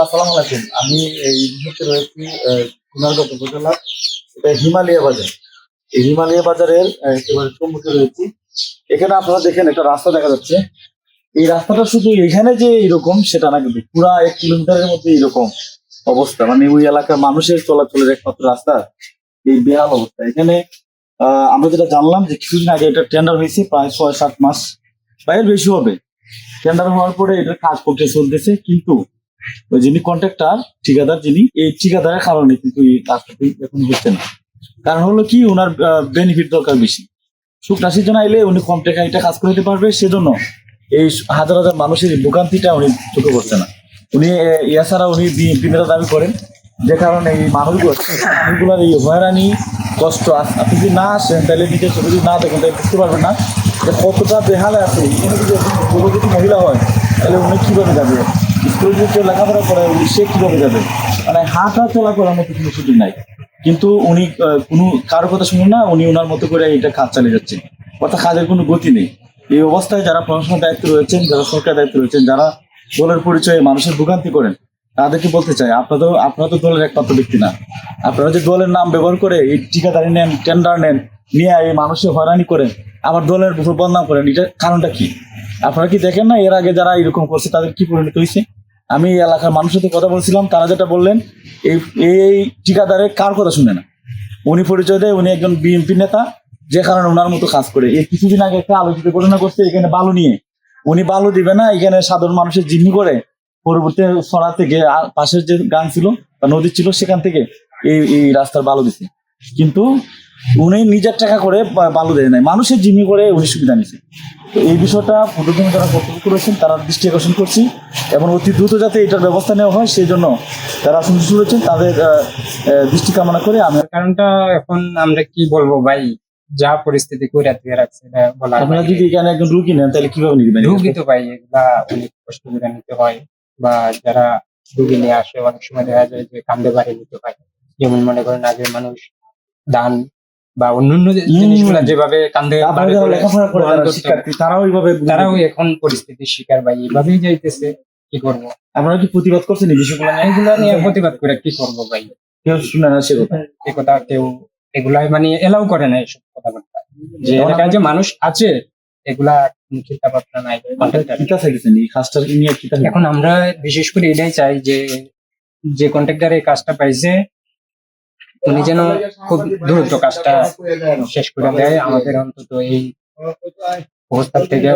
আসসালামু আলাইকুম। আমি এই মুহূর্তে রয়েছি সোনারগাঁও উপজেলা, এটা হিমালয় বাজার। এই হিমালয় বাজারের একেবারে সম্মুখে রয়েছি। এখানে আপনারা দেখেন একটা রাস্তা দেখা যাচ্ছে। এই রাস্তাটা শুধু এখানে যে এরকম সেটা না, কিন্তু পুরা 1 কিলোমিটারের মধ্যে এরকম অবস্থা। মানে ওই এলাকার মানুষের চলাচলের একমাত্র রাস্তা এই বেহাল অবস্থা। এখানে আমরা যেটা জানলাম যে কিছুদিন আগে এটা টেন্ডার হয়েছে, প্রায় 6-7 মাস বা এর বেশি হবে। টেন্ডার হওয়ার পরে এটার কাজ করতে চলতেছে, কিন্তু ওই যিনি কন্ট্রাক্টর ঠিকাদার, যিনি এই ঠিকাদারের কারণে কিন্তু এই কাজটা এখন হচ্ছে না। কারণ হলো কি, ওনার বেনিফিট দরকার বেশি। সুখ-রাশির জন্য আইলে উনি কম টাকা এটা কাজ করে দিতে পারবে, সেজন্য এই হাজার হাজার মানুষের ভোগান্তিটা উনি চোখে পড়ছে না। উনি এছাড়া উনি বিএনপি নেতা দাবি করেন, যে কারণে এই মানুষগুলোর এই হয়রানি কষ্ট, আপনি যদি না আসেন তাহলে নিজের চোখে যদি না দেখেন তাহলে বুঝতে পারবেন না যে কতটা বেহালে আছে। এখানে যদি গর্ভবতী মহিলা হয় তাহলে উনি কিভাবে যাবে, স্কুলে যদি কেউ লেখাপড়া করে সে কিভাবে যাবে, মানে হাঁটা চলা করার মতো কোনো সুযোগ নাই। কিন্তু উনি কোনো কারো কথা শুনুন না, উনি ওনার মতো করে এটা কাজ চালিয়ে যাচ্ছেন, অর্থাৎ কাজের কোনো গতি নেই। এই অবস্থায় যারা প্রশাসনের দায়িত্ব রয়েছেন, যারা সরকার দায়িত্ব রয়েছেন, যারা দলের পরিচয়ে মানুষের ভোগান্তি করেন, তাদেরকে বলতে চাই, আপনারা তো দলের একমাত্র ব্যক্তি না। আপনারা যে দলের নাম ব্যবহার করে এই ঠিকাদারি নেন, টেন্ডার নেন, নিয়ে এই মানুষের হয়রানি করেন, আবার দলের উপর বদনাম করেন, এটার কারণটা কি? আপনারা কি দেখেন না এর আগে যারা এরকম করছে তাদের কি পরিণত হয়েছে? আমি এই এলাকার মানুষের সাথে কথা বলছিলাম, তারা যেটা বললেন, এই এই ঠিকাদারের কার কথা শুনে না। উনি পরিচয় দেয় উনি একজন বিএনপি নেতা, যে কারণে ওনার মতো কাজ করে। এই কিছুদিন আগে একটা আলোচিত ঘটনা করছে এখানে বালু নিয়ে। উনি বালু দিবে না, এখানে সাধারণ মানুষের জিম্মি করে পরবর্তী সরা থেকে পাশের যে গান ছিল বা নদী ছিল সেখান থেকে এই রাস্তার বালু দিচ্ছে। কিন্তু উনি নিজের টাকা করে বালু দেয় নাই, মানুষের জিম্মি করে উনি সুবিধা নিছে। তো এই বিষয়টা প্রথমে যারা কর্তৃপক্ষ করেছেন তারা দৃষ্টি আকর্ষণ করছি, এবং অতি দ্রুত যাতে এটার ব্যবস্থা নেওয়া হয় সেই জন্য যারা সন্তুষ্ট রয়েছেন তাদের দৃষ্টি কামনা করে আমি। কারণটা এখন আমরা কি বলবো ভাই, যা পরিস্থিতি করে দিয়ে রাখছে এটা বলার আপনারা বাইরে। যদি এখানে একজন রুগী নেন তাহলে কিভাবে নিবেন? রুগী তো ভাই এগুলা অনেক কষ্ট করে নিতে হয়, বা যারা রুগী নিয়ে আসে অনেক সময় দেখা যায় যে কান্দে বাড়ি নিতে হয়। যেমন মনে করেন আগে মানুষ দান বা অন্যান্য জিনিসগুলা যেভাবে কান্দে আপনারা যারা লেখাপড়া করে যারা শিক্ষার্থী তারাও এইভাবে তারাও এখন পরিস্থিতির শিকার ভাই, এইভাবেই যাইতেছে। কি করবো? আপনারা কি প্রতিবাদ করছেন এই বিষয়গুলো নিয়ে? এগুলা নিয়ে প্রতিবাদ করে কি করবো ভাই? কেউ শুনে না সে কথা। এই কথা কেউ এগুলাই মানে এলাও করে না, এসব কথাবার্তা। যে এলাকায় যে মানুষ আছে এগুলা চিন্তা ভাবনা নাই। কিতা চাইতেছেন এই কাজটা নিয়ে? কিতা এখন আমরা বিশেষ করে এটাই চাই যে যে কন্ট্রাক্টর এই কাজটা পাইছে উনি যেন খুব দ্রুত কাজটা শেষ করে দেয়, আমাদের অন্তত এই অবস্থা থেকে